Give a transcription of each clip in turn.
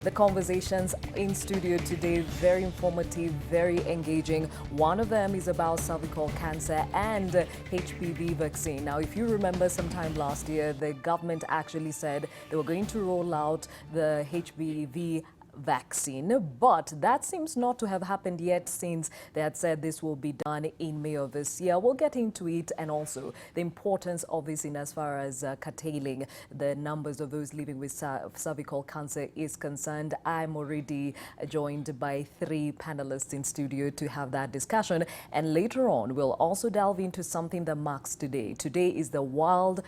The conversations in studio today, very informative, very engaging. One of them is about cervical cancer and HPV vaccine. Now, if you remember sometime last year, the government actually said they were going to roll out the HPV vaccine, but that seems not to have happened yet since they had said this will be done in May of this year. We'll get into it and also the importance of this in as far as curtailing the numbers of those living with cervical cancer is concerned. I'm already joined by three panelists in studio to have that discussion, and later on we'll also delve into something that marks today. Today is the World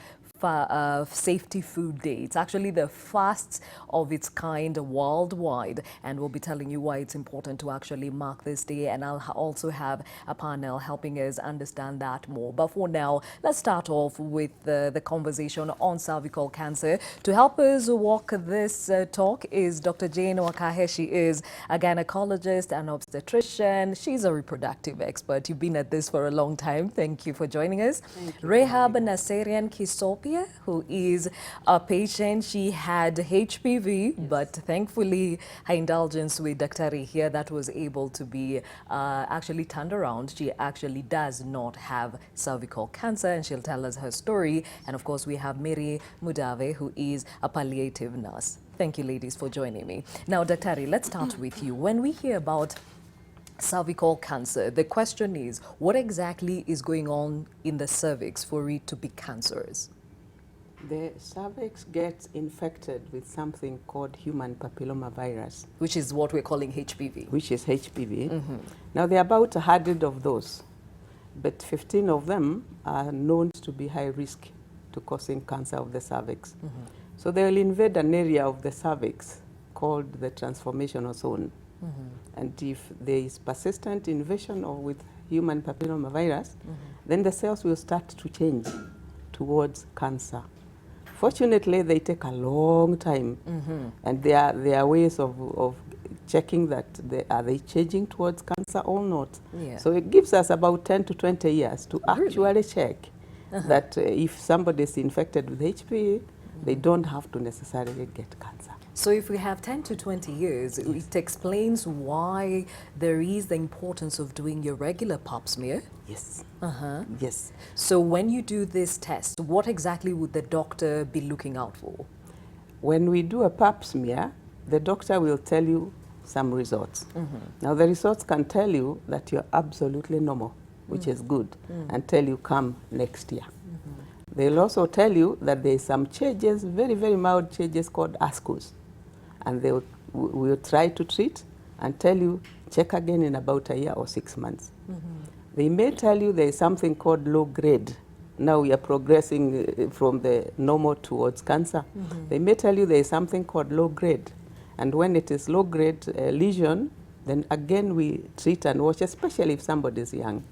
Safety Food Day. It's actually the first of its kind worldwide, and we'll be telling you why it's important to actually mark this day, and I'll also have a panel helping us understand that more. But for now, let's start off with the conversation on cervical cancer. To help us walk this talk is Dr. Jane Wakahe. She is a gynecologist and obstetrician. She's a reproductive expert. You've been at this for a long time. Thank you for joining us. Rehab Naserian Kisopia, who is a patient. She had HPV, yes, but thankfully her indulgence with Daktari here, that was able to be actually turned around. She actually does not have cervical cancer, and she'll tell us her story. And of course, we have Mary Mudave, who is a palliative nurse. Thank you, ladies, for joining me. Now, Daktari, let's start with you. When we hear about cervical cancer, the question is, what exactly is going on in the cervix for it to be cancerous? The cervix gets infected with something called human papillomavirus, which is what we're calling HPV. Which is HPV. Mm-hmm. Now, there are about 100 of those, but 15 of them are known to be high risk to causing cancer of the cervix. Mm-hmm. So they will invade an area of the cervix called the transformational zone. Mm-hmm. And if there is persistent invasion or with human papillomavirus, mm-hmm, then the cells will start to change towards cancer. Fortunately, they take a long time, mm-hmm, and there are ways of checking that are they changing towards cancer or not. Yeah. So it gives us about 10 to 20 years to actually check that if somebody is infected with HPV, mm-hmm, they don't have to necessarily get cancer. So if we have 10 to 20 years, yes, it explains why there is the importance of doing your regular pap smear? Yes. Uh-huh. Yes. So when you do this test, what exactly would the doctor be looking out for? When we do a pap smear, the doctor will tell you some results. Mm-hmm. Now, the results can tell you that you're absolutely normal, which is good, until you come next year. Mm-hmm. They'll also tell you that there's some changes, very, very mild changes called ASCOs. And they will try to treat and tell you, check again in about a year or 6 months. Mm-hmm. They may tell you there is something called low grade. Now we are progressing from the normal towards cancer. Mm-hmm. They may tell you there is something called low grade. And when it is low grade lesion, then again we treat and watch, especially if somebody is young,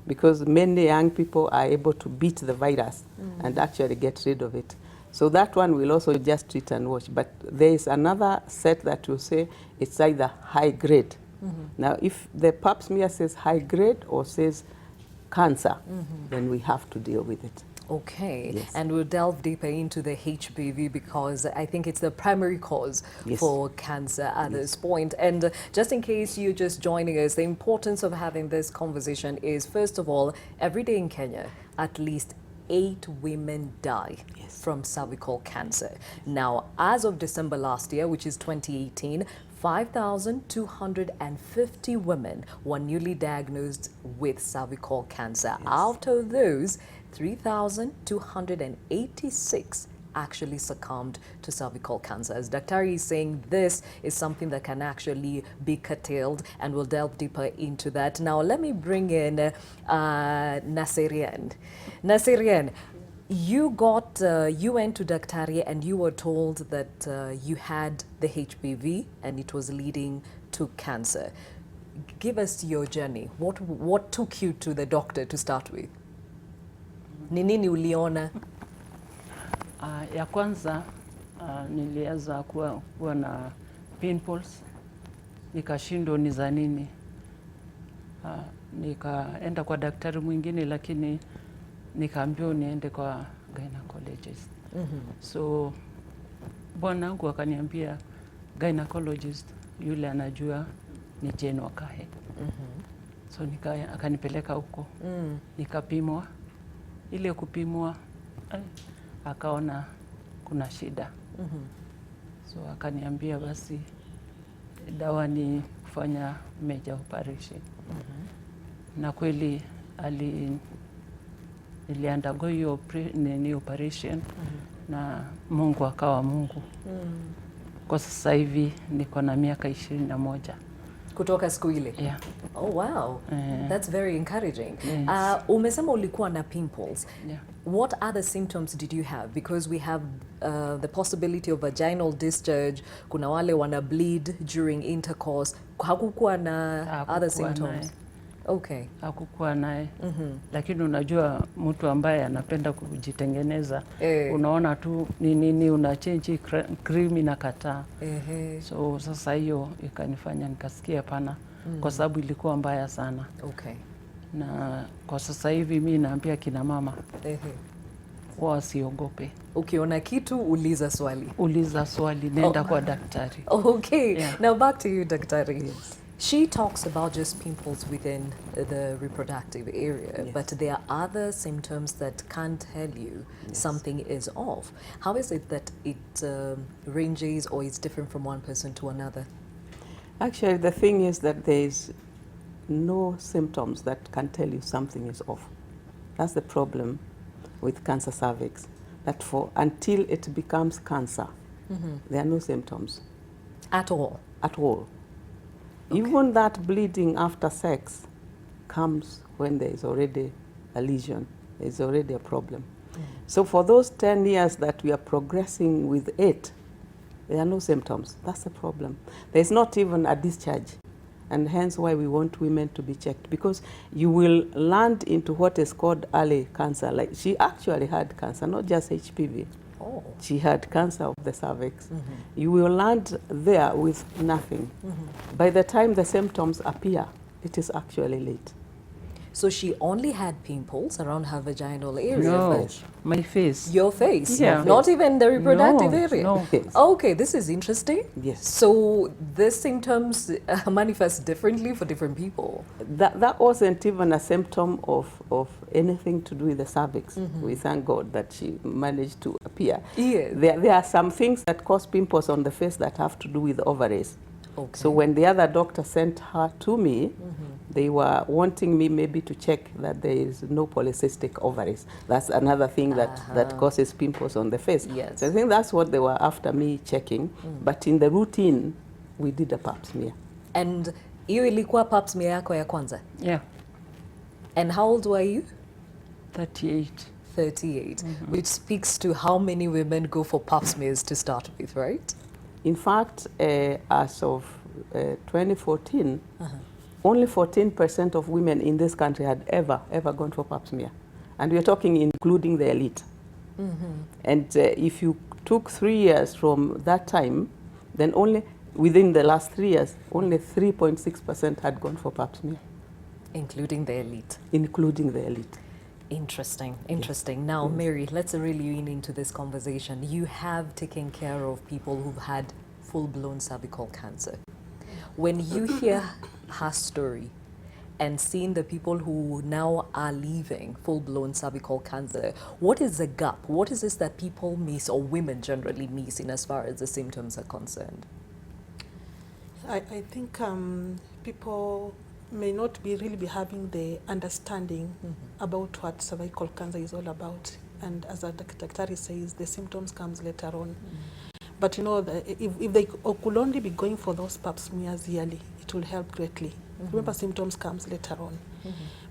because many young people are able to beat the virus, mm-hmm, and actually get rid of it. So that one will also just treat and watch. But there is another set that will say it's either high grade. Mm-hmm. Now, if the pap smear says high grade or says cancer, mm-hmm, then we have to deal with it. Okay, yes, and we'll delve deeper into the HPV because I think it's the primary cause, yes, for cancer at, yes, this point. And just in case you're just joining us, the importance of having this conversation is, first of all, every day in Kenya, at least 8 women die, yes, from cervical cancer. Now, as of December last year, which is 2018, 5,250 women were newly diagnosed with cervical cancer. Yes. Out of those, 3,286 actually succumbed to cervical cancer. As Daktari is saying, this is something that can actually be curtailed, and we'll delve deeper into that. Now, let me bring in Naserian. Naserian, you went to Daktari and you were told that you had the HPV and it was leading to cancer. Give us your journey. What took you to the doctor to start with? Ni nini uliona? Ya kwanza nilianza kuwa na pimples, nikashindwa ni za nini. Nikaenda kwa daktari mwingine, lakini nikaambiwa niende kwa gynecologist. Mm-hmm. So bwanangu akaniambia gynecologist yule anajua ni Jane Wakahe. So akanipeleka huko. Nikapimwa. Ile kupimwa akaona kuna shida. So akaniambia basi dawa ni kufanya major operation. Na kweli niliandago hiyo operation na Mungu akawa Mungu. Kwa sasa hivi niko na miaka 21. Kutoka siku ile? Yeah. Oh wow. That's very encouraging. Yes. Umesema ulikuwa na pimples. Yeah. What other symptoms did you have? Because we have the possibility of vaginal discharge. Kuna wale wana bleed during intercourse. Hakukuwa na other symptoms? Okay. Hakukuwa naye. Lakini unajua mtu ambaye anapenda kujitengeneza, unaona tu ni nini unachange cream inakataa. So sasa hiyo ikanifanya nikasikia pana kwa sababu ilikuwa mbaya sana. Okay. Na kwa sasa hivi mimi naambia kina mama wasiogope. Ukiona kitu uliza swali. Uliza swali, nenda kwa daktari. Okay. Yeah. Now back to you, Daktari. Yes. She talks about just pimples within the reproductive area, Yes. but there are other symptoms that can tell you something is off. How is it that it ranges or is different from one person to another? Actually, the thing is that there is no symptoms that can tell you something is off. That's the problem with cancer cervix. That until it becomes cancer, there are no symptoms. At all? At all. Okay. Even that bleeding after sex comes when there is already a lesion. There is already a problem. So for those 10 years that we are progressing with it, there are no symptoms. That's the problem. There's not even a discharge. And hence why we want women to be checked, because you will land into what is called early cancer. Like she actually had cancer, not just HPV. Oh. She had cancer of the cervix. You will land there with nothing. By the time the symptoms appear, it is actually late. So she only had pimples around her vaginal area? No, but my face. your face? Yeah. Not even the reproductive No, area? no. Yes. Okay, this is interesting. Yes. So the symptoms manifest differently for different people? That wasn't even a symptom of anything to do with the cervix. We thank God that she managed to appear. Yes. There are some things that cause pimples on the face that have to do with ovaries. Okay. So when the other doctor sent her to me, they were wanting me maybe to check that there is no polycystic ovaries. That's another thing that causes pimples on the face. Yes. So I think that's what they were after me checking. But in the routine, we did a pap smear. And hiyo ilikuwa pap smear yako ya kwanza? Yeah. And how old were you? 38. 38, which speaks to how many women go for pap smears to start with, right? In fact, as of 2014, only 14% of women in this country had ever gone for pap smear. And we're talking including the elite. And if you took 3 years from that time, then only within the last 3 years, only 3.6% had gone for pap smear. Including the elite. Including the elite. Interesting, interesting. Now, Mary, let's really lean into this conversation. You have taken care of people who've had full-blown cervical cancer. When you hear her story and seeing the people who now are leaving full-blown cervical cancer, what is the gap? What is this that people miss, or women generally miss, in as far as the symptoms are concerned? I think people may not really be having the understanding about what cervical cancer is all about. And as a Daktari says, the symptoms comes later on. But you know, if they could only be going for those pap smears yearly, it will help greatly. Remember, symptoms comes later on.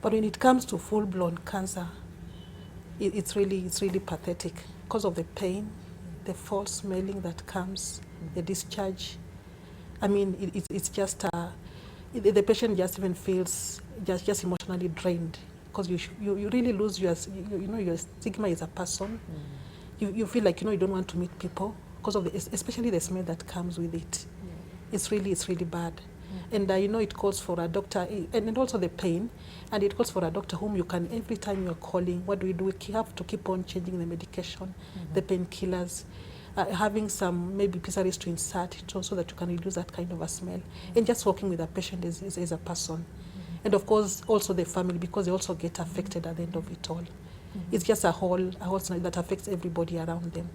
But when it comes to full-blown cancer, it's really pathetic because of the pain, the foul smelling that comes, the discharge. I mean, it's just the patient just even feels just emotionally drained, because you really lose your stigma as a person. You feel like you don't want to meet people because of especially the smell that comes with it. It's really bad. And it calls for a doctor, and also the pain, and it calls for a doctor whom you can, every time you're calling, what do? We have to keep on changing the medication, the painkillers. having some maybe pessaries to insert it so that you can reduce that kind of a smell, and just working with the patient as a person. And of course also the family, because they also get affected at the end of it all. It's just a whole smell that affects everybody around them.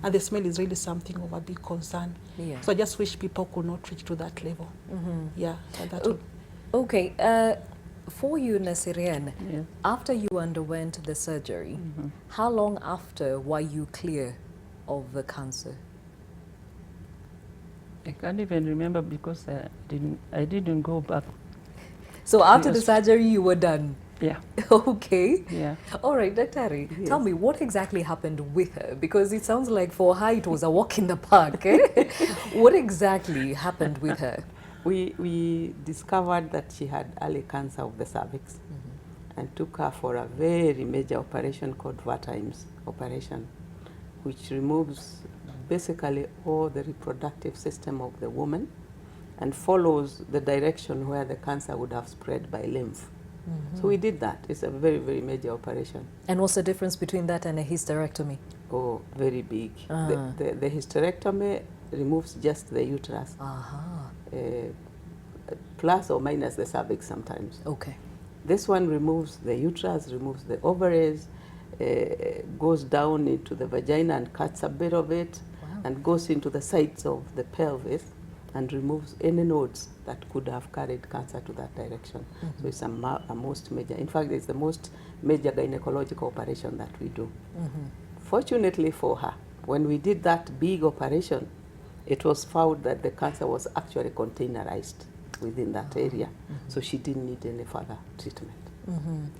And the smell is really something of a big concern. Yeah. So I just wish people could not reach to that level. Yeah, and that would. Okay, for you, Nasirian, Yeah. after you underwent the surgery, how long after were you clear of the cancer? I can't even remember because I didn't go back. So after the Yes. surgery, you were done? Yeah, Okay. yeah. All right, Daktari, Yes. tell me what exactly happened with her, because it sounds like for her it was a walk in the park. Eh? What exactly happened with her? We discovered that she had early cancer of the cervix and took her for a very major operation called Vatimes operation, which removes basically all the reproductive system of the woman and follows the direction where the cancer would have spread by lymph. So we did that. It's a very, very major operation. And what's the difference between that and a hysterectomy? Oh, very big. Ah. The hysterectomy removes just the uterus, Aha. plus or minus the cervix sometimes. Okay. This one removes the uterus, removes the ovaries, goes down into the vagina and cuts a bit of it, Wow. and goes into the sides of the pelvis and removes any nodes that could have carried cancer to that direction. So it's a most major, in fact, it's the most major gynecological operation that we do. Fortunately for her, when we did that big operation, it was found that the cancer was actually containerized within that area. So she didn't need any further treatment.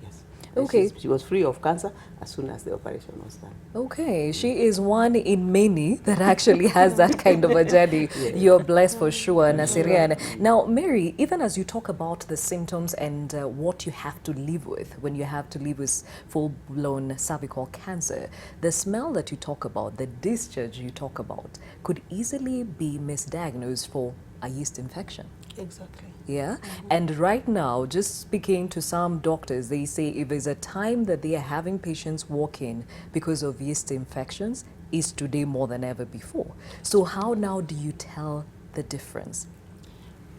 Yes. And Okay. she was free of cancer as soon as the operation was done. Okay, she is one in many that actually has that kind of a journey. You're blessed for sure, Nasirian. Now, Mary, even as you talk about the symptoms and what you have to live with when you have to live with full-blown cervical cancer, the smell that you talk about, the discharge you talk about, could easily be misdiagnosed for a yeast infection. Exactly. Yeah. And right now, just speaking to some doctors, they say if there's a time that they are having patients walk in because of yeast infections, is today more than ever before. So how now do you tell the difference?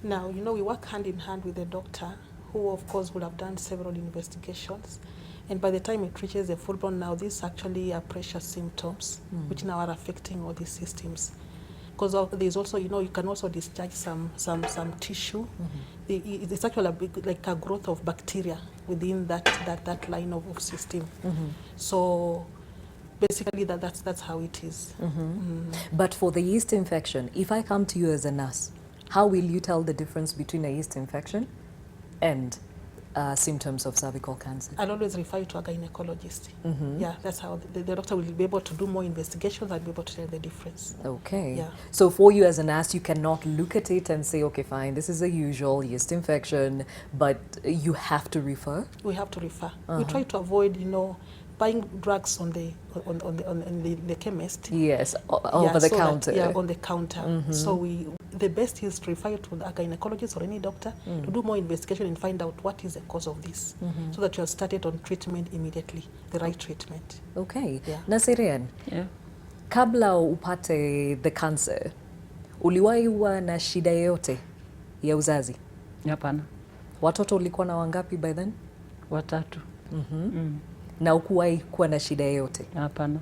Now, you know, we work hand in hand with the doctor, who of course will have done several investigations. And by the time it reaches the full-blown, now these actually are pressure symptoms, which now are affecting all these systems. Because there's also, you know, you can also discharge some tissue. It's actually a big, like a growth of bacteria within that line of system. So basically that's how it is. But for the yeast infection, if I come to you as a nurse, how will you tell the difference between a yeast infection and symptoms of cervical cancer? I'll always refer you to a gynecologist. Yeah, that's how the doctor will be able to do more investigations and be able to tell the difference. Okay. Yeah. So for you as a nurse, you cannot look at it and say, okay, fine, this is a usual yeast infection, but you have to refer? We have to refer. We try to avoid, you know, buying drugs on the chemist. Yes, over the so counter. That, on the counter. So the best is to refer you to a gynecologist or any doctor to do more investigation and find out what is the cause of this, so that you are started on treatment immediately, the right treatment. Okay. Yeah. Nasirian, Yeah. kabla upate the cancer, uliwahi kuwa na shida yoyote ya uzazi? Hapana. Watoto ulikuwa na wangapi by then? Watatu. Na ukuwahi kuwa na shida yoyote? Hapana.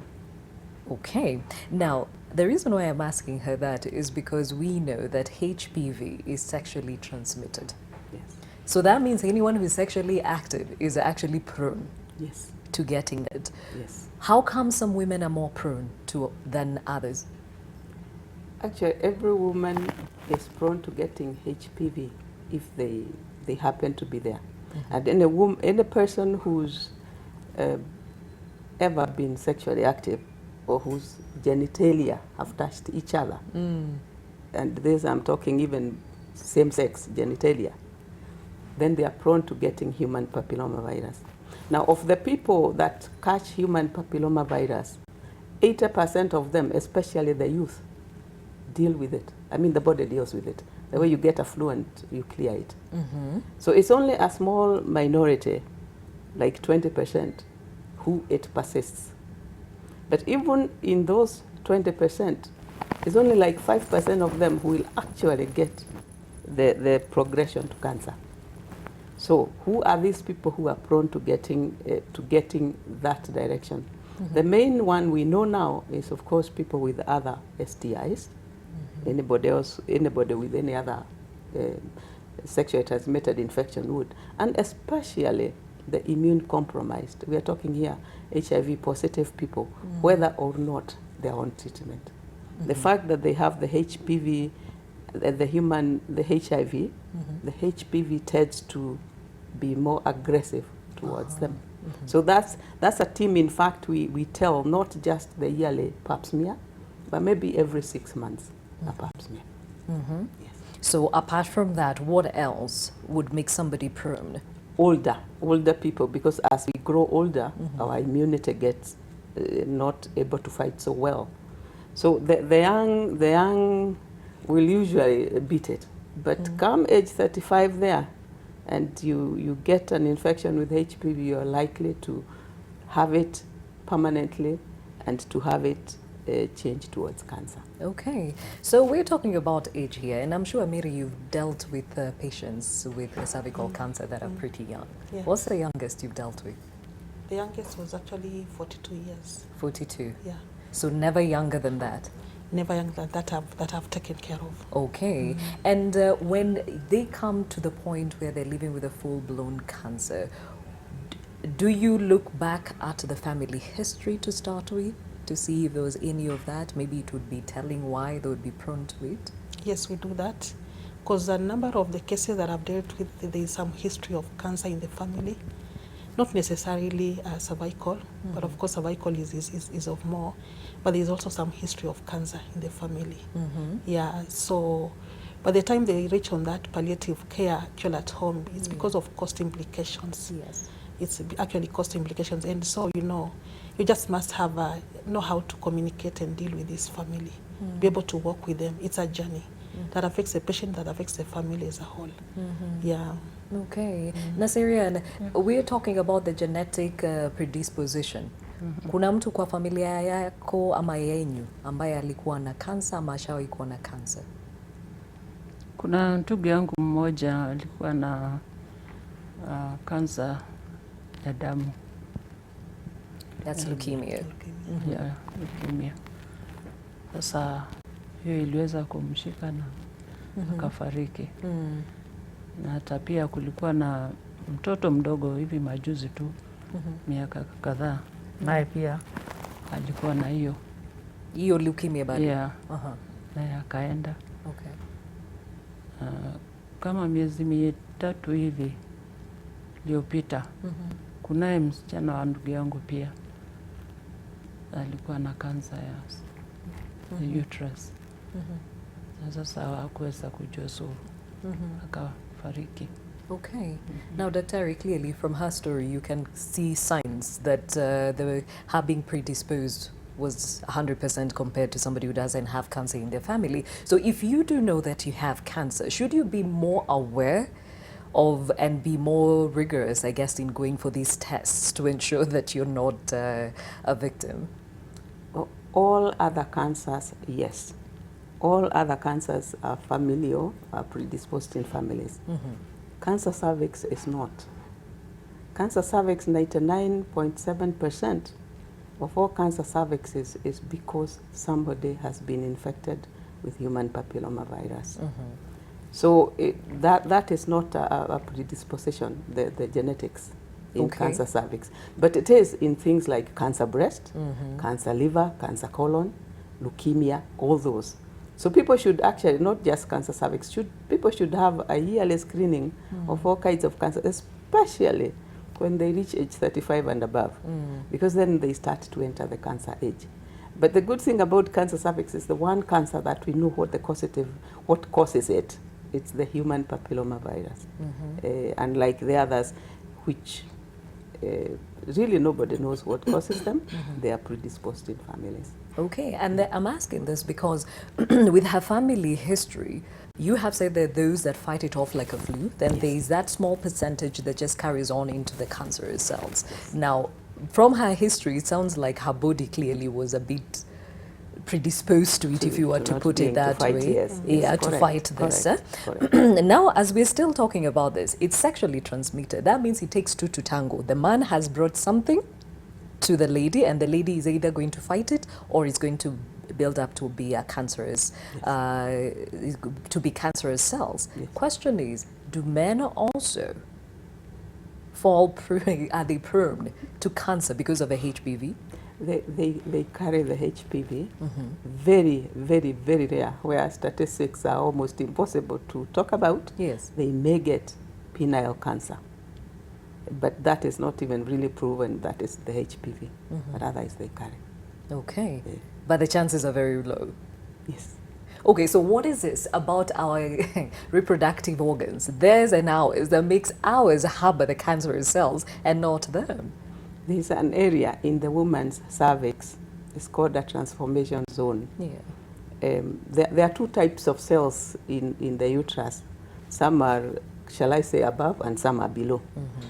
Okay. Now, the reason why I'm asking her that is because we know that HPV is sexually transmitted. Yes. So that means anyone who is sexually active is actually prone Yes. to getting it. Yes. How come some women are more prone to than others? Actually, every woman is prone to getting HPV if they happen to be there. And any person who's ever been sexually active or whose genitalia have touched each other, and this I'm talking even same-sex genitalia, then they are prone to getting human papillomavirus. Now, of the people that catch human papillomavirus, 80% of them, especially the youth, deal with it. I mean, the body deals with it. The way you get a flu and you clear it. So it's only a small minority, like 20%, who it persists. But even in those 20%, it's only like 5% of them who will actually get the progression to cancer. So who are these people who are prone to getting that direction? The main one we know now is, of course, people with other STIs. Anybody with any other sexually transmitted infection would, and especially the immune compromised. We are talking here HIV positive people, whether or not they are on treatment. The fact that they have the HPV, the HIV, the HPV tends to be more aggressive towards them. So that's a team, in fact, we tell not just the yearly pap smear, but maybe every 6 months a pap smear. Yes. So apart from that, what else would make somebody prone? Older people, because as we grow older, our immunity gets not able to fight so well. So the young will usually beat it, but come age 35 there, and you get an infection with HPV, you're likely to have it permanently and to have it change towards cancer. Okay, so we're talking about age here, and I'm sure, Mary, you've dealt with patients with cervical cancer that are pretty young. Yeah. What's the youngest you've dealt with? The youngest was actually 42 years. 42. Yeah. So never younger than that. Never younger than that I've taken care of. Okay, and when they come to the point where they're living with a full-blown cancer, do you look back at the family history to start with to see if there was any of that? Maybe it would be telling why they would be prone to it. Yes, we do that, because a number of the cases that I've dealt with, there is some history of cancer in the family. Not necessarily cervical, but of course cervical is of more, but there's also some history of cancer in the family. Yeah, so by the time they reach on that palliative care actually at home, it's because of cost implications. Yes. It's actually cost implications, and so you just must have know how to communicate and deal with this family, be able to work with them. It's a journey that affects the patient, that affects the family as a whole. Yeah. Okay. Nasirian, we're talking about the genetic predisposition. Kuna mtu kwa familia yako ama yenyu ambaye alikuwa na kansa ama ashawahi kuwa na kansa? Kuna ndugu yangu mmoja alikuwa na kansa ya damu. That's leukemia. Ya leukemia. Sasa hiyo iliweza kumshika na akafariki. Na hata pia kulikuwa na mtoto mdogo hivi majuzi tu, miaka kadhaa, naye pia alikuwa na hiyo leukemia bado. Yeah. Naye akaenda. Okay. Kama miezi 3 hivi iliyopita, kunaye msichana wa ndugu yangu pia alikuwa na kansa ya uterus. Na sasa hakuweza kujuzuru, akafariki. Okay. Now, Daktari, clearly from her story, you can see signs that her being predisposed was 100% compared to somebody who doesn't have cancer in their family. So if you do know that you have cancer, should you be more aware of and be more rigorous, I guess, in going for these tests to ensure that you're not a victim? All other cancers, yes. All other cancers are familial, are predisposed in families. Cancer cervix is not. Cancer cervix, 99.7% of all cancer cervixes is because somebody has been infected with human papillomavirus. So that is not a predisposition, the genetics in cancer cervix. But it is in things like cancer breast, cancer liver, cancer colon, leukemia, all those. So people should actually, not just cancer cervix, people should have a yearly screening of all kinds of cancer, especially when they reach age 35 and above, because then they start to enter the cancer age. But the good thing about cancer cervix is the one cancer that we know what causes it. It's the human papillomavirus. Unlike the others, which really nobody knows what causes them, they are predisposed in families. Okay, and I'm asking this because with her family history, you have said that those that fight it off like a flu, then there is that small percentage that just carries on into the cancerous cells. Now, from her history, it sounds like her body clearly was a bit predisposed to it, if you were to not put being it to that fight, way. yes, Yeah, yes, to correct, fight this. correct. Now, as we're still talking about this, it's sexually transmitted. That means it takes two to tango. The man has brought something to the lady, and the lady is either going to fight it or is going to build up to be a cancerous, to be cancerous cells. Yes. Question is, do men also fall prone, are they prone to cancer because of a HPV? They carry the HPV, very, very, very rare, where statistics are almost impossible to talk about. Yes. They may get penile cancer, but that is not even really proven that is the HPV, but otherwise they carry. Okay. Yeah. But the chances are very low. Yes. Okay, so what is this about our reproductive organs? Theirs and ours that makes ours harbor the cancerous cells and not them? There's an area in the woman's cervix. It's called a transformation zone. Yeah. There are two types of cells in the uterus. Some are, shall I say, above, and some are below.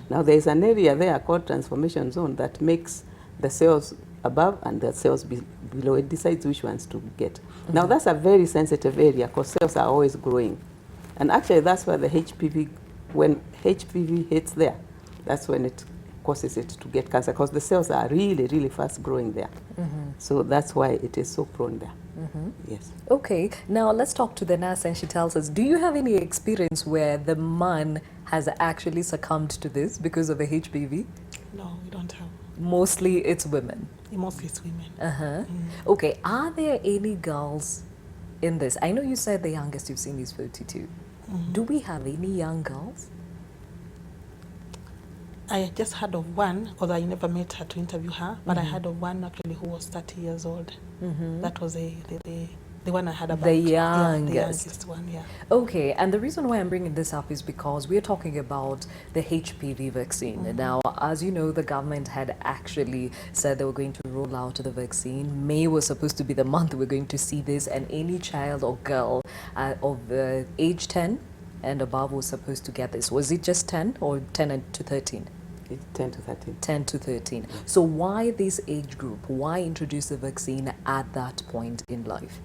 Now there's an area there called transformation zone that makes the cells above and the cells below. It decides which ones to get. Now that's a very sensitive area because cells are always growing. And actually that's where the HPV, when HPV hits there, that's when it causes it to get cancer, because the cells are really, really fast growing there. So that's why it is so prone there. Yes. Okay, now let's talk to the nurse, and she tells us, do you have any experience where the man has actually succumbed to this because of the HPV? No, we don't have. Mostly it's women. Mostly it's women. Okay, are there any girls in this? I know you said the youngest you've seen is 42. Do we have any young girls? I just heard of one, although I never met her to interview her, but I heard of one actually who was 30 years old. That was the one I heard about. The Yeah, youngest. the youngest one, yeah. Okay, and the reason why I'm bringing this up is because we're talking about the HPV vaccine. Now, as you know, the government had actually said they were going to roll out the vaccine. May was supposed to be the month we're going to see this, and any child or girl of age 10 and above was supposed to get this. Was it just 10 or 10 to 13? It's 10 to 13. 10 to 13. So why this age group? Why introduce the vaccine at that point in life?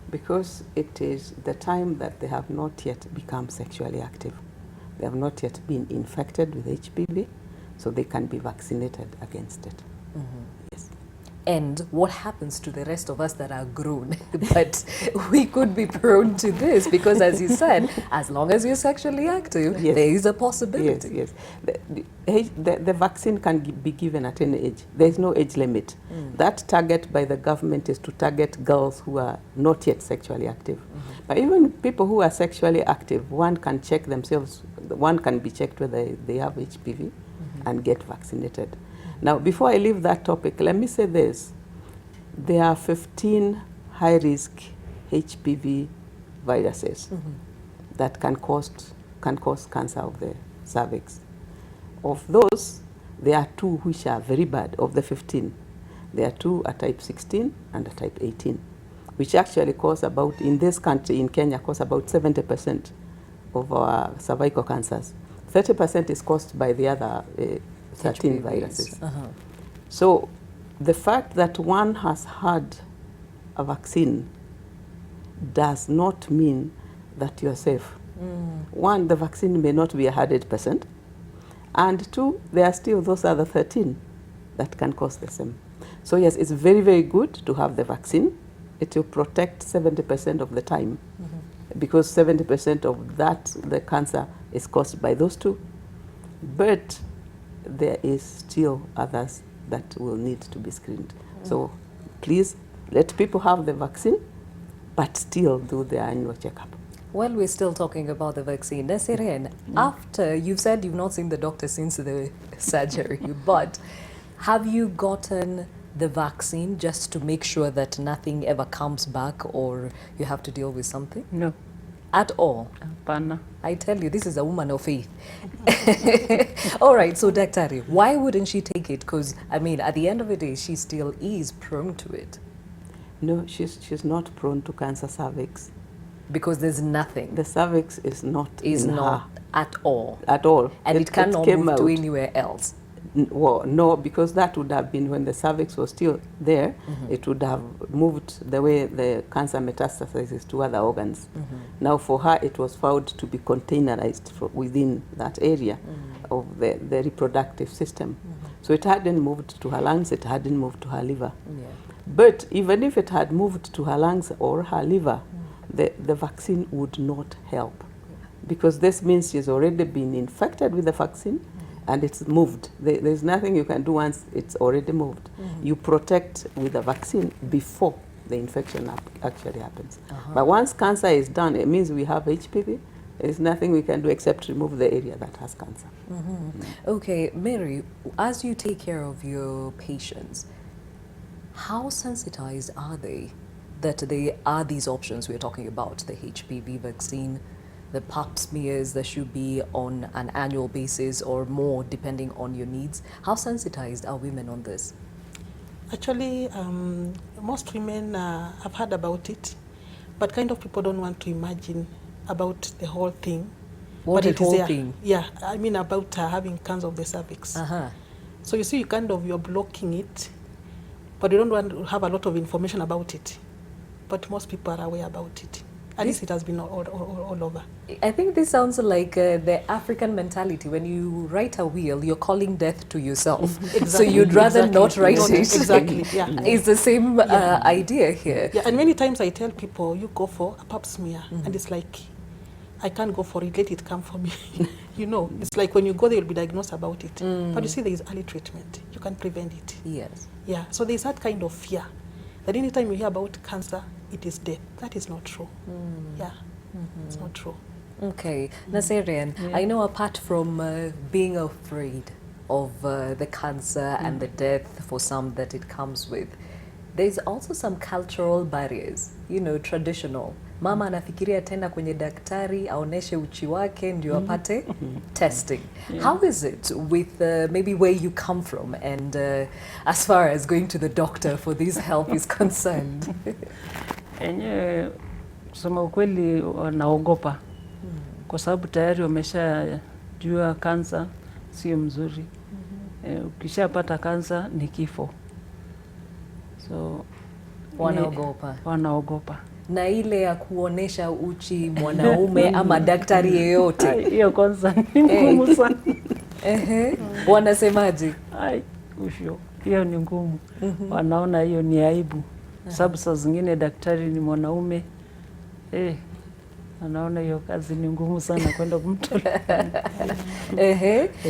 Because it is the time that they have not yet become sexually active. They have not yet been infected with HPV, so they can be vaccinated against it. Yes. And what happens to the rest of us that are grown? But we could be prone to this because, as you said, as long as you're sexually active, Yes. there is a possibility. Yes, yes. The vaccine can be given at any age. There is no age limit. That target by the government is to target girls who are not yet sexually active. But even people who are sexually active, one can check themselves, one can be checked whether they have HPV and get vaccinated. Now, before I leave that topic, let me say this. There are 15 high-risk HPV viruses that can cause cancer of the cervix. Of those, there are 2 which are very bad. Of the 15, there are 2 are type 16 and a type 18, which actually cause about, in this country, in Kenya, cause about 70% of our cervical cancers. 30% is caused by the other 13 HPVs. viruses. So the fact that one has had a vaccine does not mean that you're safe. One, the vaccine may not be 100%, and 2, there are still those other 13 that can cause the same. So yes, it's very, very good to have the vaccine. It will protect 70% of the time, because 70% of that, the cancer, is caused by those 2. But there is still others that will need to be screened. So please let people have the vaccine, but still do their annual checkup. Well, we're still talking about the vaccine. Desiree, after you've said you've not seen the doctor since the surgery, but have you gotten the vaccine just to make sure that nothing ever comes back or you have to deal with something? No, At all? hapana. I tell you, this is a woman of faith. All right, so Daktari, why wouldn't she take it? Because, I mean, at the end of the day, she still is prone to it. No, she's not prone to cancer cervix. Because there's nothing. The cervix is not Is in not her at all. at all. And it cannot came move to out. anywhere else. Well, no, because that would have been when the cervix was still there. It would have moved the way the cancer metastasizes to other organs. Now for her, it was found to be containerized within that area of the reproductive system. So it hadn't moved to her lungs, it hadn't moved to her liver. Yeah. But even if it had moved to her lungs or her liver, the vaccine would not help. Because this means she's already been infected with the vaccine and it's moved. There's nothing you can do once it's already moved. You protect with the vaccine before the infection actually happens. But once cancer is done, it means we have HPV. There's nothing we can do except remove the area that has cancer. Okay, Mary, as you take care of your patients, how sensitized are they that they are these options we're talking about, the HPV vaccine, the pap smears that should be on an annual basis or more depending on your needs? How sensitized are women on this? Actually, most women have heard about it, but kind of people don't want to imagine about the whole thing. What but the it is whole there. thing? Yeah, I mean about having cancer of the cervix. So you see, you're blocking it, but you don't want to have a lot of information about it. But most people are aware about it. At least it has been all over. I think this sounds like the African mentality. When you write a will, you're calling death to yourself. Exactly. So you'd rather not write it. Exactly, yeah. It's the same idea here. Yeah, and many times I tell people, you go for a pap smear, and it's like, I can't go for it, let it come for me. You know, it's like when you go there, you'll be diagnosed about it. But you see, there is early treatment. You can prevent it. Yes. Yeah, so there's that kind of fear that anytime you hear about cancer, it is death. That is not true. Yeah, it's not true. Okay, Naserian, I know apart from being afraid of the cancer and the death for some that it comes with, there's also some cultural barriers, you know, traditional. Mama anafikiria tena kwenye daktari aoneshe uchi wake ndio apate testing. How is it with maybe where you come from and as far as going to the doctor for this help is concerned? Enyewe kusema ukweli wanaogopa kwa sababu tayari wameshajua kansa sio mzuri. Ukishapata kansa ni kifo. So wanaogopa. Na ile ya kuonesha uchi mwanaume ama daktari yeyote. Hiyo kwanza ni ngumu sana. Wanasemaje? Usho. Hiyo ni ngumu. Wanaona hiyo ni aibu. Sababu saa zingine daktari ni mwanaume. Anaona hiyo kazi ni ngumu sana kwenda kumtolea.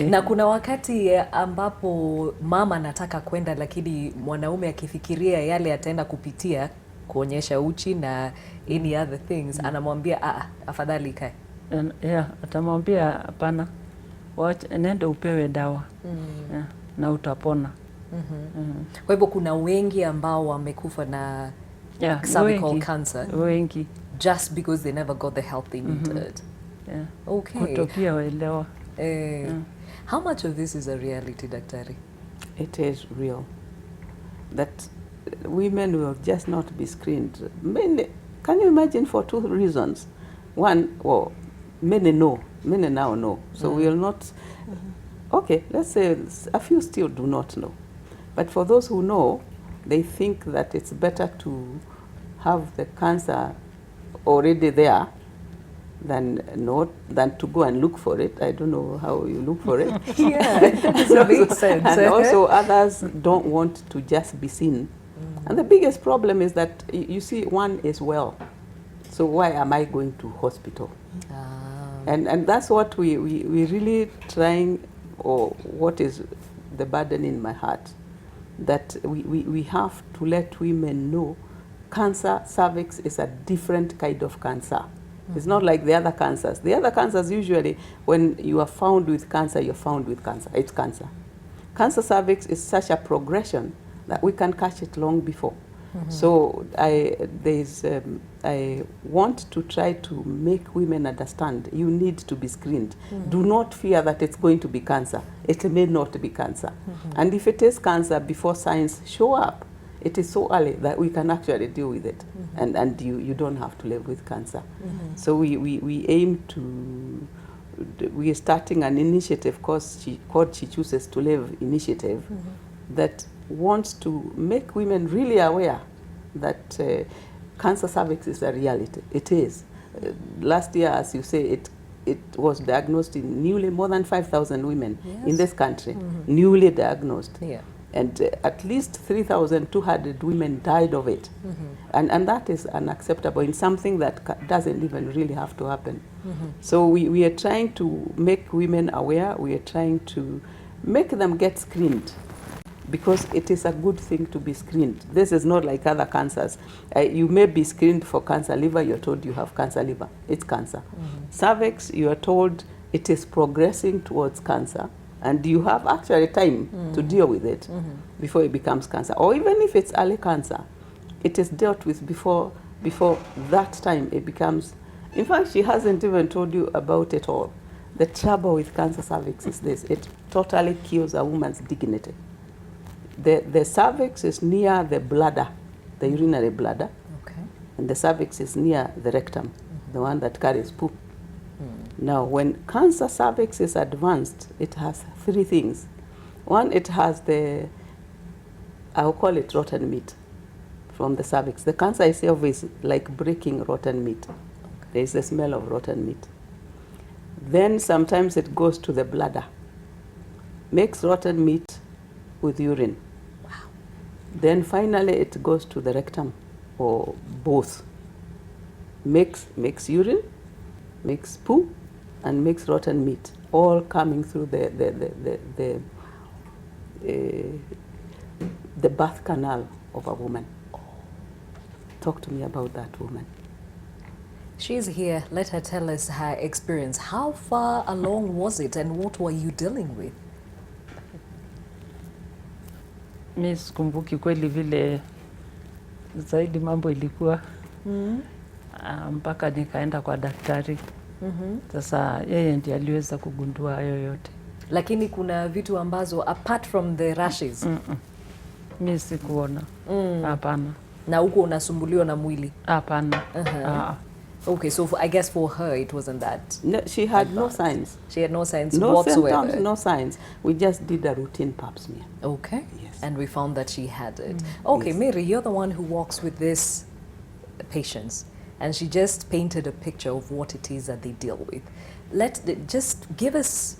Na kuna wakati ambapo mama anataka kwenda lakini mwanaume akifikiria yale ataenda kupitia kuonyesha uchi na any other things anamwambia afadhali kae. Atamwambia hapana. Wacha nenda upewe dawa. Na utapona. Kwa hivyo kuna wengi ambao wamekufa na cervical cancer. Wengi. Just because they never got the help they needed. Okay. Kutopia waelewa. How much of this is a reality, daktari? It is real. That women will just not be screened. Many, can you imagine, for two reasons? One, well, many know. Many now know. So we will not... Okay, let's say a few still do not know. But for those who know, they think that it's better to have the cancer already there than to go and look for it. I don't know how you look for it. That makes sense. And also others don't want to just be seen. And the biggest problem is that, you see, one is well. So why am I going to hospital? And that's what we really trying, or what is the burden in my heart, that we have to let women know cancer, cervix is a different kind of cancer. It's not like the other cancers. The other cancers, usually, when you are found with cancer, you're found with cancer. It's cancer. Cancer cervix is such a progression that we can catch it long before. So I want to try to make women understand you need to be screened. Do not fear that it's going to be cancer. It may not be cancer. And if it is cancer, before signs show up, it is so early that we can actually deal with it. And you don't have to live with cancer. So we aim to we are starting an initiative called She Chooses to Live initiative that wants to make women really aware that cancer cervix is a reality. It is. Last year, as you say, it was diagnosed in newly more than 5,000 women in this country, newly diagnosed. Yeah. And at least 3,200 women died of it. And that is unacceptable in something that doesn't even really have to happen. So we are trying to make women aware. We are trying to make them get screened, because it is a good thing to be screened. This is not like other cancers. You may be screened for cancer liver, you're told you have cancer liver. It's cancer. Cervix, you are told it is progressing towards cancer, and you have actually time to deal with it before it becomes cancer. Or even if it's early cancer, it is dealt with before that time it becomes. In fact, she hasn't even told you about it all. The trouble with cancer cervix is this: it totally kills a woman's dignity. The cervix is near the bladder, the urinary bladder, and the cervix is near the rectum, the one that carries poo. Now, when cancer cervix is advanced, it has three things. One, it has I'll call it rotten meat from the cervix. The cancer itself is like breaking rotten meat. There is the smell of rotten meat. Then sometimes it goes to the bladder, makes rotten meat with urine. Wow. Then finally it goes to the rectum, or both. Makes urine, makes poo, and makes rotten meat, all coming through the birth canal of a woman. Talk to me about that woman. She's here. Let her tell us her experience. How far along was it, and what were you dealing with? Mi sikumbuki kweli vile zaidi mambo ilikuwa mpaka nikaenda kwa daktari. Sasa yeye ndiye aliweza kugundua hayo yote. Lakini kuna vitu ambazo apart from the rashes. Mi sikuona. Hapana. Na huko unasumbuliwa na mwili. Hapana. Okay, so I guess for her it wasn't that. No, she had no signs. She had no signs No whatsoever. symptoms, no signs. We just did a routine pap smear. Okay. Yes. And we found that she had it. Okay, Yes. Mary, you're the one who walks with these patients, and she just painted a picture of what it is that they deal with. Just give us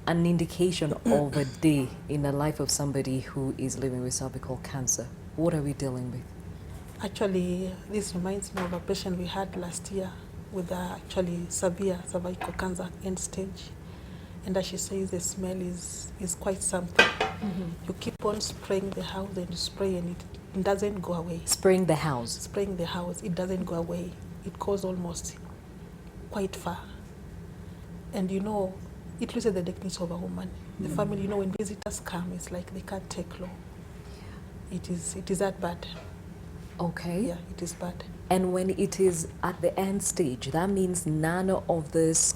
an indication of a day in the life of somebody who is living with cervical cancer. What are we dealing with? Actually, this reminds me of a patient we had last year with actually severe cervical cancer end stage. And as she says, the smell is quite something. You keep on spraying the house and you spray, and it doesn't go away. Spraying the house. Spraying the house, it doesn't go away. It goes almost quite far. And you know, it loses the dignity of a woman. The family, you know, when visitors come, it's like they can't take long. It is that bad. Okay. Yeah, it is bad. And when it is at the end stage, that means none of this,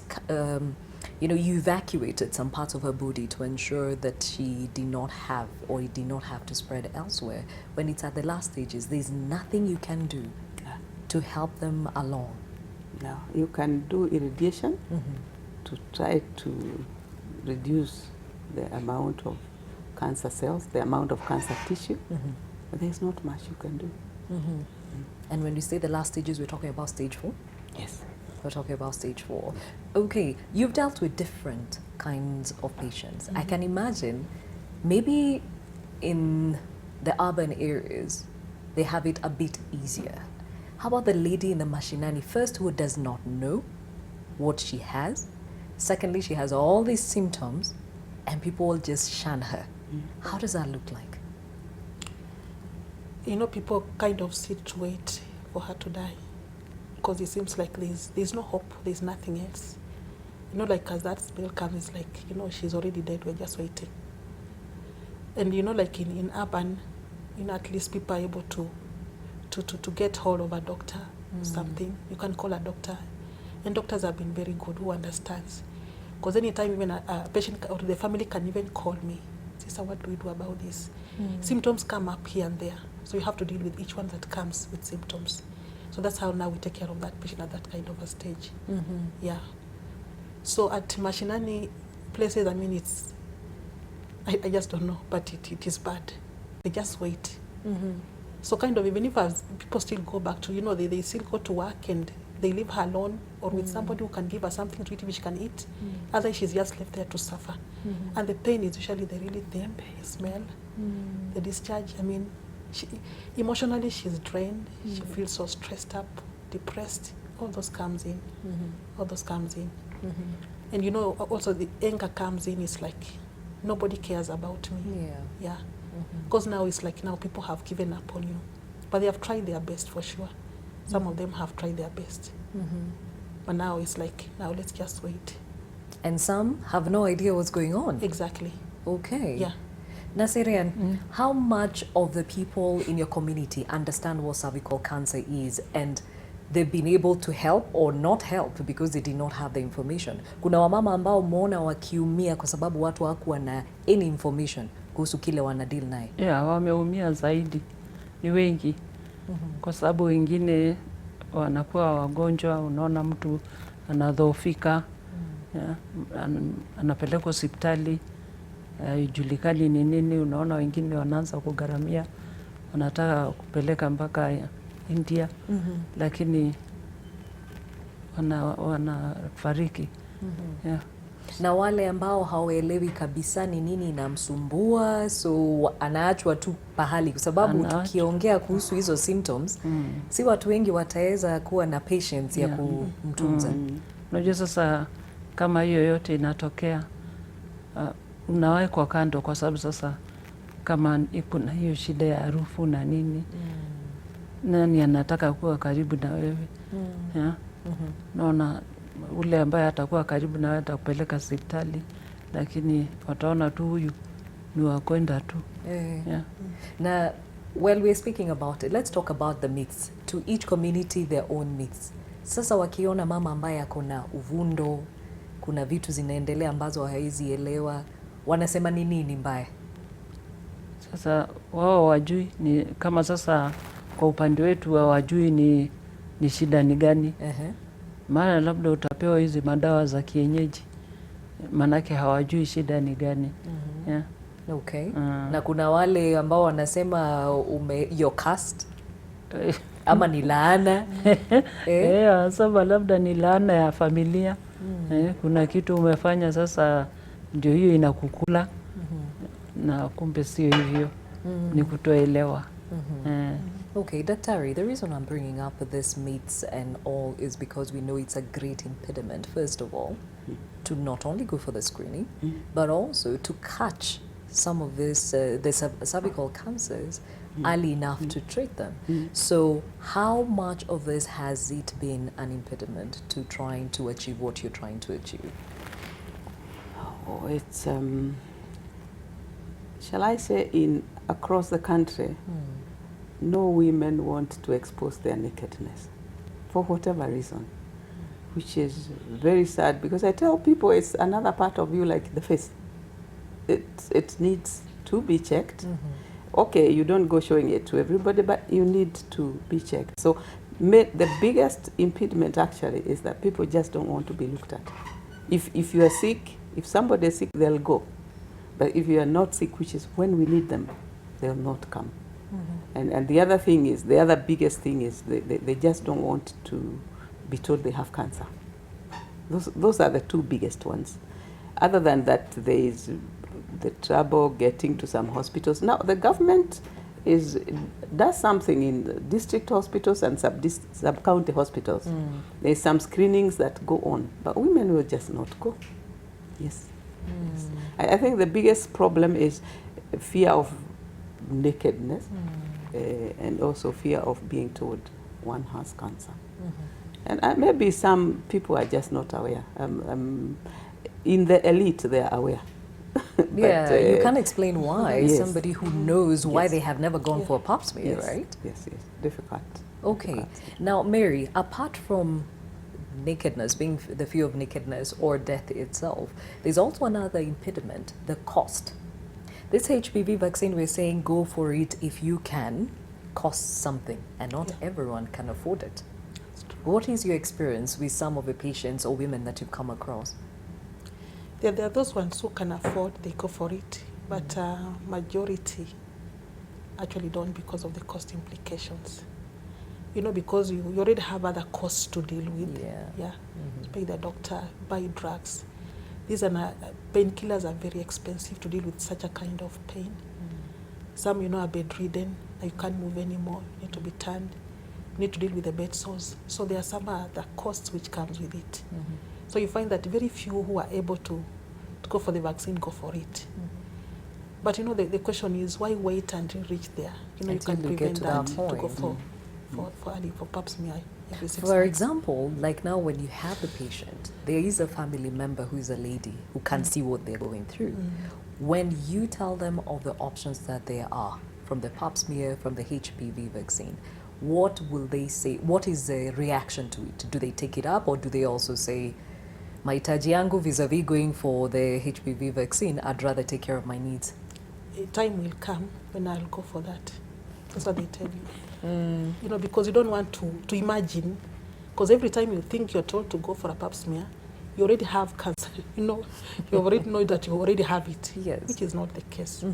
you evacuated some parts of her body to ensure that she did not have, or it did not have to spread elsewhere. When it's at the last stages, there's nothing you can do to help them along. No, you can do irradiation to try to reduce the amount of cancer cells, the amount of cancer tissue, but there's not much you can do. And when we say the last stages, we're talking about stage 4? Yes. We're talking about stage 4. Okay, you've dealt with different kinds of patients. I can imagine maybe in the urban areas, they have it a bit easier. How about the lady in the mashinani, first, who does not know what she has? Secondly, she has all these symptoms and people just shun her. How does that look like? You know, people kind of sit to wait for her to die, because it seems like there's no hope, there's nothing else. You know, like as that spell comes, it's like, you know, she's already dead, we're just waiting. And you know, like in urban, you know, at least people are able to get hold of a doctor, something. You can call a doctor. And doctors have been very good, who understands. Because anytime even a patient or the family can even call me, sister, what do we do about this? Symptoms come up here and there. So you have to deal with each one that comes with symptoms. So that's how now we take care of that patient at that kind of a stage. Yeah. So at Mashinani places, I mean, it's, I just don't know, but it is bad. They just wait. So kind of, even if people still go back to, they still go to work and they leave her alone or with somebody who can give her something to eat which she can eat. Otherwise, she's just left there to suffer. And the pain is usually the really thin, the smell, the discharge. I mean, emotionally, she's drained. She feels so stressed up, depressed. All those comes in. All those comes in. And also the anger comes in. It's like, nobody cares about me. Yeah. Because now it's like, now people have given up on you. But they have tried their best for sure. Some of them have tried their best. But now it's like, now let's just wait. And some have no idea what's going on. Exactly. Okay. Yeah. Nasirian, how much of the people in your community understand what cervical cancer is and they've been able to help or not help because they did not have the information? Kuna wamama ambao umeona wakiumia kwa sababu watu hawakuwa na any information kuhusu kile wana deal naye. Yeah, wameumia zaidi. Ni wengi. Kwa sababu wengine wanakuwa wagonjwa, unaona mtu anadhoofika, anapelekwa hospitali, haijulikani ni nini, unaona wengine wanaanza kugharamia, wanataka kupeleka mpaka India, lakini wanafariki. Yeah. Na wale ambao hawaelewi kabisa ni nini inamsumbua, so anaachwa tu pahali, kwa sababu tukiongea kuhusu hizo symptoms, si watu wengi wataweza kuwa na patience ya kumtunza. Unajua sasa kama hiyo yote inatokea, unawekwa kando kwa sababu sasa kama iko na hiyo shida ya harufu na nini, nani anataka kuwa karibu na wewe? Yeah. Naona ule ambaye atakuwa karibu na wewe atakupeleka hospitali, lakini wataona tu huyu ni wakwenda tu. Yeah. Na while we're speaking about it, let's talk about the myths. To each community their own myths. Sasa wakiona mama ambaye ako na uvundo, kuna vitu zinaendelea ambazo hawezi elewa, wanasema ni nini mbaya? Sasa wao wajui ni kama sasa kwa upande wetu wajui ni shida ni gani. Maana labda utapewa hizi madawa za kienyeji, manake hawajui shida ni gani. Yeah. Okay. Na kuna wale ambao wanasema you're cursed, ama ni laana. Sasa labda ni laana ya familia. Kuna kitu umefanya sasa ndio hiyo inakukula. Na kumbe sio hivyo. Ni kutoelewa. Okay, Daktari, the reason I'm bringing up this myths and all is because we know it's a great impediment, first of all, to not only go for the screening, but also to catch some of this, the cervical cancers early enough to treat them. So how much of this has it been an impediment to trying to achieve what you're trying to achieve? Oh, it's, shall I say, across the country, no women want to expose their nakedness for whatever reason, which is very sad, because I tell people it's another part of you like the face. It needs to be checked. Okay, you don't go showing it to everybody, but you need to be checked. So the biggest impediment actually is that people just don't want to be looked at. If you are sick, if somebody is sick, they'll go. But if you are not sick, which is when we need them, they'll not come. And the other thing is, the other biggest thing is they just don't want to be told they have cancer. Those are the two biggest ones. Other than that, there is the trouble getting to some hospitals. Now, the government does something in district hospitals and sub-county hospitals. There's some screenings that go on, but women will just not go. Yes. Yes. I think the biggest problem is fear of nakedness, and also fear of being told one has cancer. And maybe some people are just not aware. In the elite, they are aware. But, you can't explain why. Somebody who knows why they have never gone for a pap smear, right? Yes, difficult. Okay. Difficult. Now, Mary, apart from nakedness, being the fear of nakedness or death itself, there's also another impediment, the cost. This HPV vaccine, we're saying go for it if you can, costs something, and not everyone can afford it. What is your experience with some of the patients or women that you've come across? There are those ones who can afford, they go for it, but majority actually don't because of the cost implications. You know, because you already have other costs to deal with. Yeah. Pay the doctor, buy drugs. These are painkillers are very expensive to deal with such a kind of pain. Some, you know, are bedridden, you can't move anymore, you need to be turned, you need to deal with the bed sores. So there are some other costs which comes with it. So you find that very few who are able to go for the vaccine go for it. But you know, the question is, why wait until you reach there? You know, Until you can you get prevent to that that to go point. for pap smear every 6 For months. example, like now when you have the patient, there is a family member who is a lady who can see what they're going through. When you tell them of the options that there are, from the pap smear, from the HPV vaccine, what will they say? What is the reaction to it? Do they take it up, or do they also say, mahitaji yangu vis-a-vis going for the HPV vaccine, I'd rather take care of my needs? A time will come when I'll go for that. That's what they tell you. You know, because you don't want to imagine, because every time you think you're told to go for a pap smear, you already have cancer. You know, you already know that you already have it, Yes. which is not the case.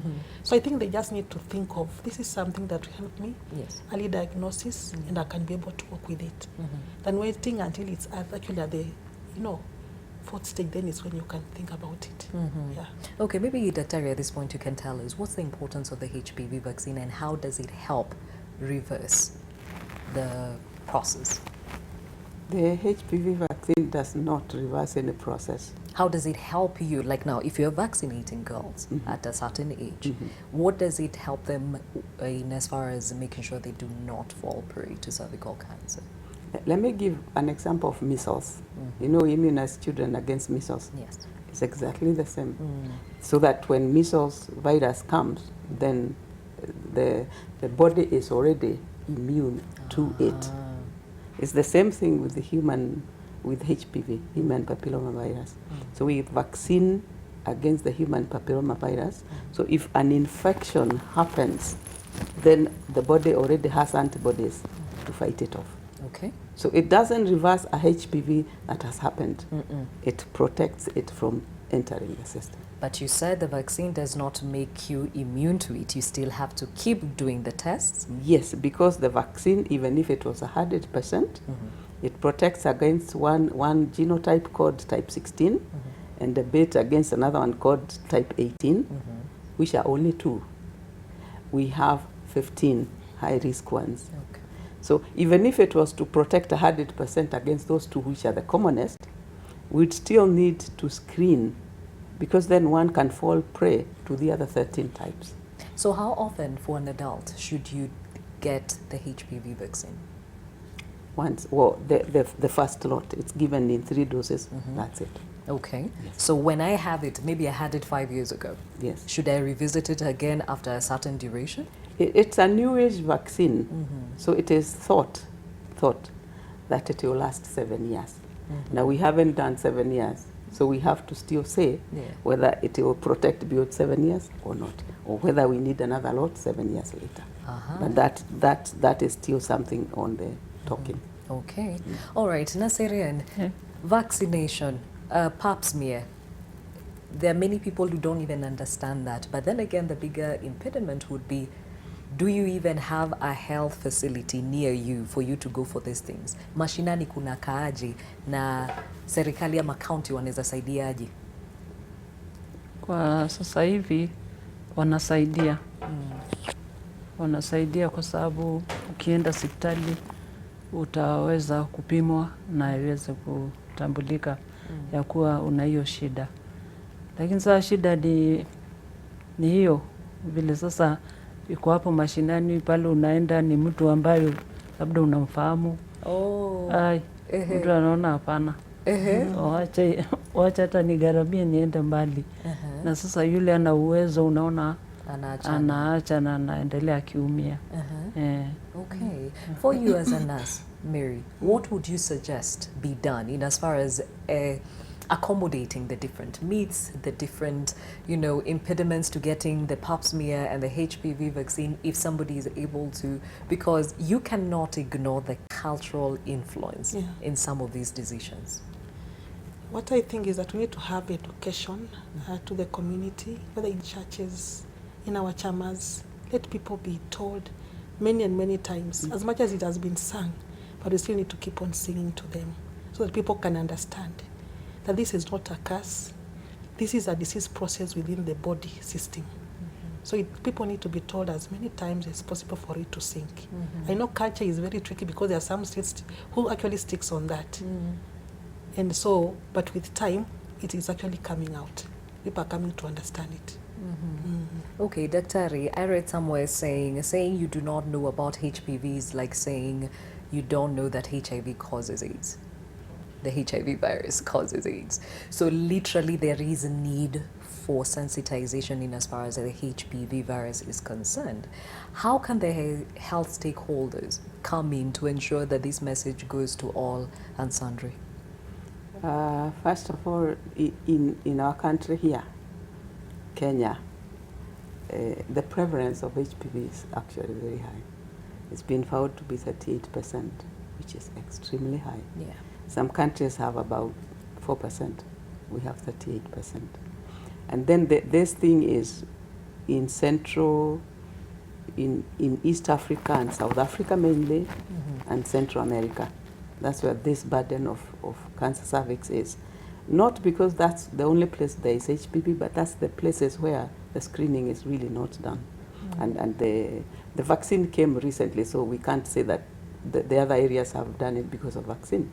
So I think they just need to think of, this is something that will help me, Yes. early diagnosis, and I can be able to work with it. Then waiting until it's actually at the, you know, fourth stage, then is when you can think about it. Yeah. Okay, maybe Daktari, at this point you can tell us what's the importance of the HPV vaccine and how does it help reverse the process? The HPV vaccine does not reverse any process. How does it help you? Like now, if you're vaccinating girls at a certain age, what does it help them in as far as making sure they do not fall prey to cervical cancer? Let me give an example of measles. You know, immunize children against measles. Yes. It's exactly the same. So that when measles virus comes, then the body is already immune to it. It's the same thing with the with HPV, human papillomavirus. So we vaccine against the human papillomavirus. So if an infection happens, then the body already has antibodies to fight it off. Okay. So it doesn't reverse a HPV that has happened. It protects it from entering the system. But you said the vaccine does not make you immune to it. You still have to keep doing the tests. Yes, because the vaccine, even if it was 100%, it protects against one genotype called type 16 and a bit against another one called type 18, which are only 2. We have 15 high-risk ones. Okay. So even if it was to protect 100% against those 2, which are the commonest, we'd still need to screen, because then one can fall prey to the other 13 types. So how often for an adult should you get the HPV vaccine? Once, well, the first lot, it's given in 3 doses, that's it. Okay. So when I have it, maybe I had it 5 years ago. Yes. Should I revisit it again after a certain duration? It's a new age vaccine, so it is thought that it will last 7 years. Now we haven't done 7 years, so we have to still say whether it will protect beyond 7 years or not, or whether we need another lot 7 years later. But that is still something on the talking. Okay. All right, Naserian, vaccination, pap smear. There are many people who don't even understand that. But then again, the bigger impediment would be, do you even have a health facility near you for you to go for these things? Mashinani kuna kaaje na serikali ama county wanaweza saidiaje? Kwa sasa hivi wanasaidia. Wanasaidia kwa sababu ukienda hospitali utaweza kupimwa na iweze kutambulika ya kuwa una hiyo shida. Lakini sasa shida ni hiyo vile sasa iko hapo mashinani pale, unaenda ni mtu ambaye labda unamfahamu. Mtu anaona hapana. Wacha hata nigaramie niende mbali. Na sasa yule ana uwezo, unaona anaacha na anaendelea kiumia. Okay. For you as a nurse, Mary, what would you suggest be done in as far as accommodating the different myths, the different, impediments to getting the pap smear and the HPV vaccine if somebody is able to, because you cannot ignore the cultural influence in some of these decisions. What I think is that we need to have education to the community, whether in churches, in our chamas. Let people be told many and many times, as much as it has been sung, but we still need to keep on singing to them so that people can understand that this is not a curse. This is a disease process within the body system. So people need to be told as many times as possible for it to sink. I know culture is very tricky because there are some states who actually sticks on that. And so, but with time, it is actually coming out. People are coming to understand it. Okay, Daktari, I read somewhere saying you do not know about HPV is like saying you don't know that HIV causes AIDS. The HIV virus causes AIDS. So literally there is a need for sensitization in as far as the HPV virus is concerned. How can the health stakeholders come in to ensure that this message goes to all and sundry? First of all, in our country here, Kenya, the prevalence of HPV is actually very high. It's been found to be 38%, which is extremely high. Yeah. Some countries have about 4%. We have 38%. And then this thing is in Central, in East Africa and South Africa mainly, and Central America. That's where this burden of cancer cervix is. Not because that's the only place there is HPV, but that's the places where the screening is really not done. And the vaccine came recently, so we can't say that the other areas have done it because of vaccine.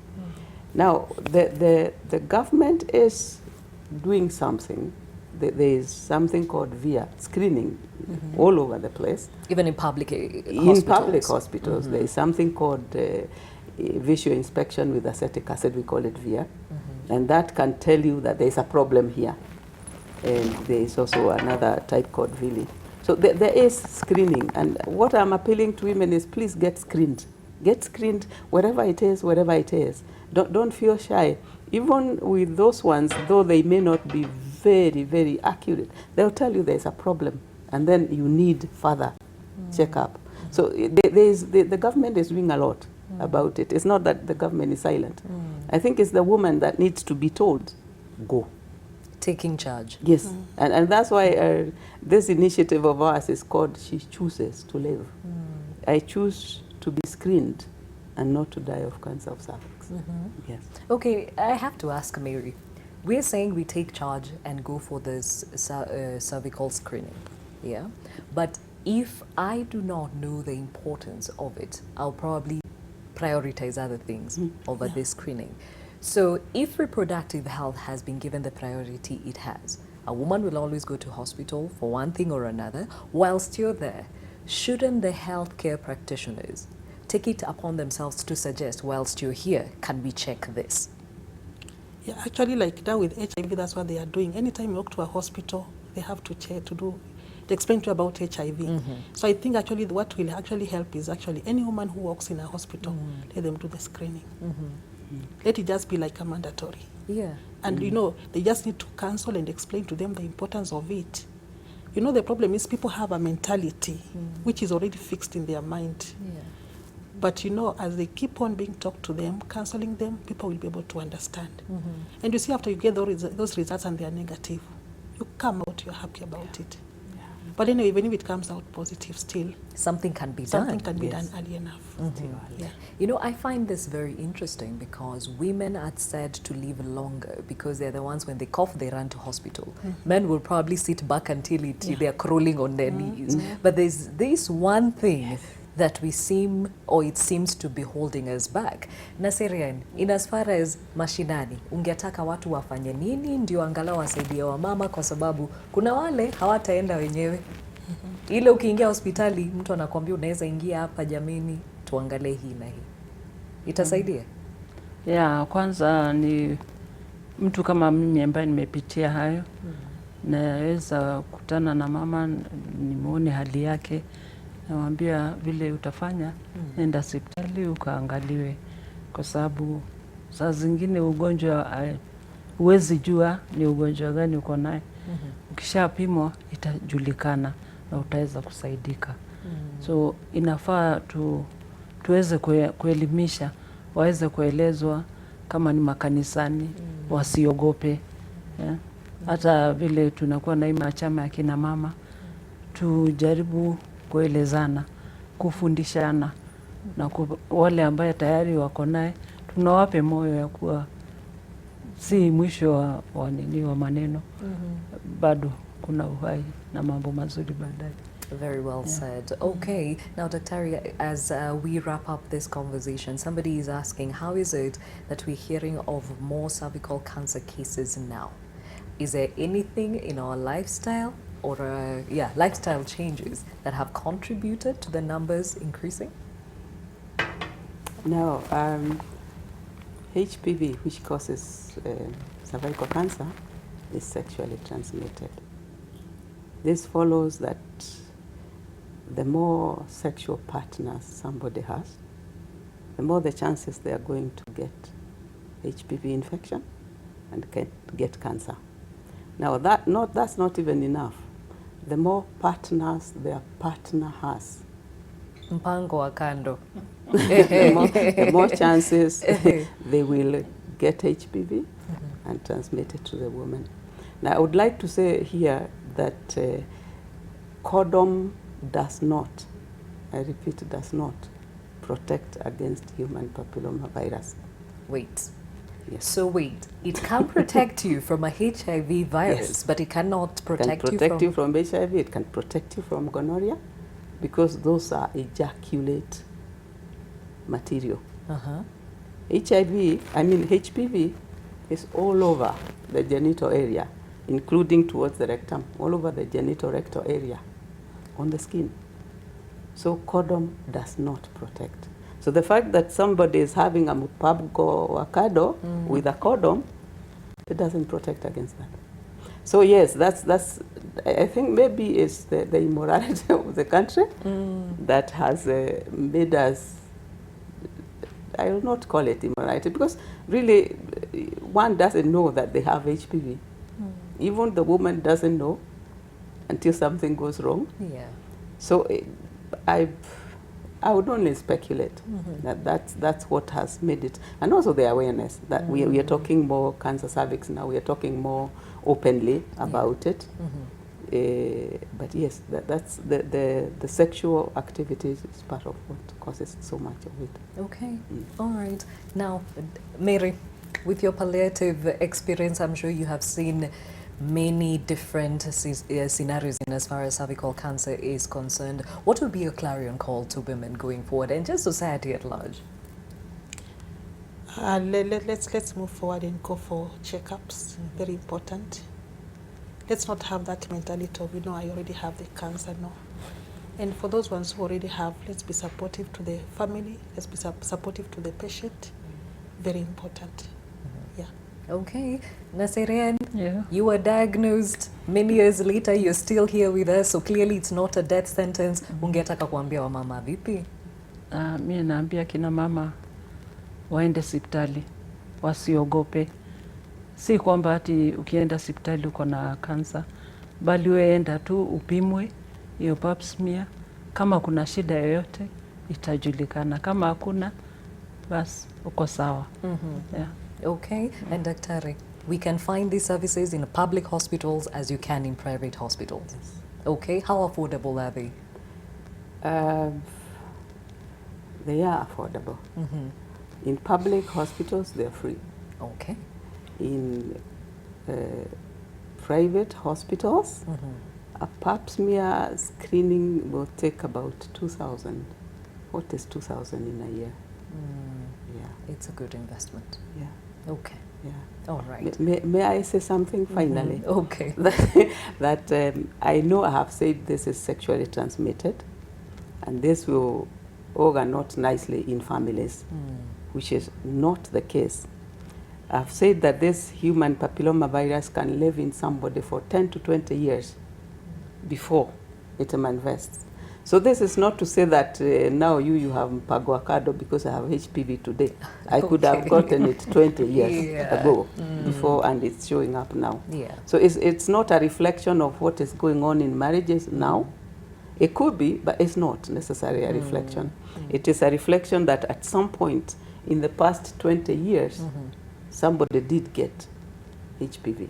Now, the government is doing something. There is something called VIA, screening, all over the place. Even in public hospitals? In public hospitals. There is something called visual inspection with acetic acid, we call it VIA. And that can tell you that there is a problem here. And there is also another type called VILI. So there is screening. And what I'm appealing to women is please get screened. Get screened wherever it is, wherever it is. Don't feel shy. Even with those ones, though they may not be very, very accurate, they'll tell you there's a problem. And then you need further checkup. So the government is doing a lot about it. It's not that the government is silent. I think it's the woman that needs to be told, go. Taking charge. Yes, and that's why this initiative of ours is called She Chooses to Live. I choose to be screened and not to die of cancer of cervix. Yes. Okay, I have to ask Mary. We're saying we take charge and go for this cervical screening, yeah? But if I do not know the importance of it, I'll probably prioritize other things over this screening. So if reproductive health has been given the priority it has, a woman will always go to hospital for one thing or another. Whilst you're there, shouldn't the healthcare practitioners take it upon themselves to suggest, whilst you're here, can we check this? Yeah, actually, like now with HIV, that's what they are doing. Anytime you walk to a hospital, they have to check, they explain to you about HIV. So I think actually what will actually help is actually any woman who walks in a hospital, let them do the screening. Let it just be like a mandatory. Yeah. And you know, they just need to counsel and explain to them the importance of it. You know, the problem is people have a mentality which is already fixed in their mind. Yeah. But you know, as they keep on being talked to them, counseling them, people will be able to understand. And you see, after you get those results and they are negative, you come out, you're happy about it. But anyway, even if it comes out positive, still something can be done. Something can be done early enough. Yeah. You know, I find this very interesting because women are said to live longer because they're the ones, when they cough, they run to hospital. Men will probably sit back until they're crawling on their knees. But there's this one thing that we seem, or it seems to be holding us back. Nasirian, in as far as mashinani, ungetaka watu wafanye nini ndio angalau wasaidie wamama, kwa sababu kuna wale hawataenda wenyewe. Ile ukiingia hospitali mtu anakuambia unaweza ingia hapa jamini tuangalie hii na hii. Itasaidia? Yeah, kwanza ni mtu kama mimi ambaye nimepitia hayo. Naweza kutana na mama nimuone hali yake. Namwambia vile utafanya, nenda hospitali ukaangaliwe, kwa sababu saa zingine ugonjwa huwezi jua ni ugonjwa gani uko naye. Ukishapimwa itajulikana na utaweza kusaidika. So inafaa tuweze kuelimisha, waweze kuelezwa kama ni makanisani wasiogope. Yeah. Hata vile tunakuwa na ima chama ya kina mama, tujaribu kuelezana, kufundishana, na wale ambaye tayari wako naye tunawape moyo ya kuwa si mwisho wa maneno. Bado kuna uhai na mambo mazuri baadaye. Very well said. Okay, now Daktari, as we wrap up this conversation, somebody is asking, how is it that we're hearing of more cervical cancer cases now? Is there anything in our lifestyle or lifestyle changes that have contributed to the numbers increasing? Now, HPV, which causes cervical cancer, is sexually transmitted. This follows that the more sexual partners somebody has, the more the chances they are going to get HPV infection and get cancer. Now, that's not even enough. The more partners their partner has, Mpango wa kando. the more chances they will get HPV and transmit it to the woman. Now, I would like to say here that condom does not, I repeat, does not protect against human papillomavirus. Wait. Yes. So wait, it can protect you from a HIV virus, Yes. but it cannot protect, It can protect you from HIV, it can protect you from gonorrhea, because those are ejaculate material. HPV is all over the genital area, including towards the rectum, all over the genital rectal area, on the skin. So condom does not protect. So the fact that somebody is having a mpango or kado with a condom, it doesn't protect against that. So yes, that's I think maybe it's the immorality of the country that has made us, I will not call it immorality, because really one doesn't know that they have HPV. Even the woman doesn't know until something goes wrong. Yeah. So I would only speculate that that's what has made it, and also the awareness that we are talking more cancer cervix now. We are talking more openly about it. But yes, that's the sexual activities is part of what causes so much of it. Okay. All right. Now, Mary, with your palliative experience, I'm sure you have seen many different scenarios in as far as cervical cancer is concerned. What would be a clarion call to women going forward and just society at large? Let's move forward and go for checkups. Very important. Let's not have that mentality of, I already have the cancer. No. And for those ones who already have, let's be supportive to the family. Let's be supportive to the patient. Very important. Yeah. Okay. Naserian, Yeah. you were diagnosed many years later, you're still here with us, so clearly it's not a death sentence. Ungetaka kuambia wamama vipi? Mimi naambia kina mama waende hospitali, wasiogope. Si kwamba ati ukienda hospitali uko na kansa, bali weenda tu upimwe hiyo pap smear. Kama kuna shida yoyote itajulikana, kama hakuna basi uko sawa. Yeah. Okay. And Daktari, we can find these services in public hospitals as you can in private hospitals. Yes. Okay. How affordable are they? They are affordable. In public hospitals, they're free. Okay. In private hospitals, a pap smear screening will take about 2,000. What is 2,000 in a year? Yeah. It's a good investment. Yeah. Okay. Yeah. All right. May I say something finally? Okay. that I know I have said this is sexually transmitted, and this will augur not nicely in families, which is not the case. I've said that this human papillomavirus can live in somebody for 10 to 20 years before it manifests. So this is not to say that now you have mpago because I have HPV today. I could have gotten it 20 years ago before, and it's showing up now. Yeah. So it's not a reflection of what is going on in marriages now. It could be, but it's not necessarily a reflection. It is a reflection that at some point in the past 20 years, somebody did get HPV.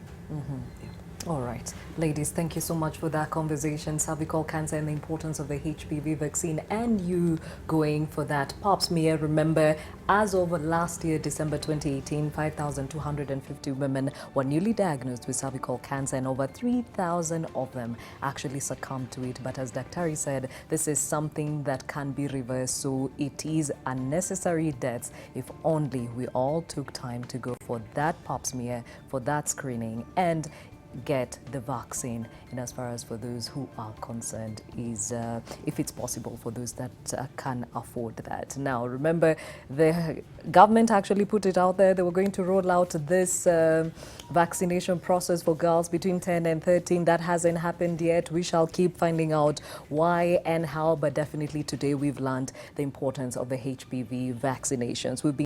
All right. Ladies, thank you so much for that conversation. Cervical cancer and the importance of the HPV vaccine, and you going for that pap smear. Remember, as of last year, December 2018, 5,250 women were newly diagnosed with cervical cancer, and over 3,000 of them actually succumbed to it. But as Dr. said, this is something that can be reversed, so it is unnecessary deaths if only we all took time to go for that pap smear, for that screening, and get the vaccine. And as far as for those who are concerned, is if it's possible for those that can afford that. Now, remember, the government actually put it out there. They were going to roll out this vaccination process for girls between 10 and 13. That hasn't happened yet. We shall keep finding out why and how, but definitely today we've learned the importance of the HPV vaccinations. We've been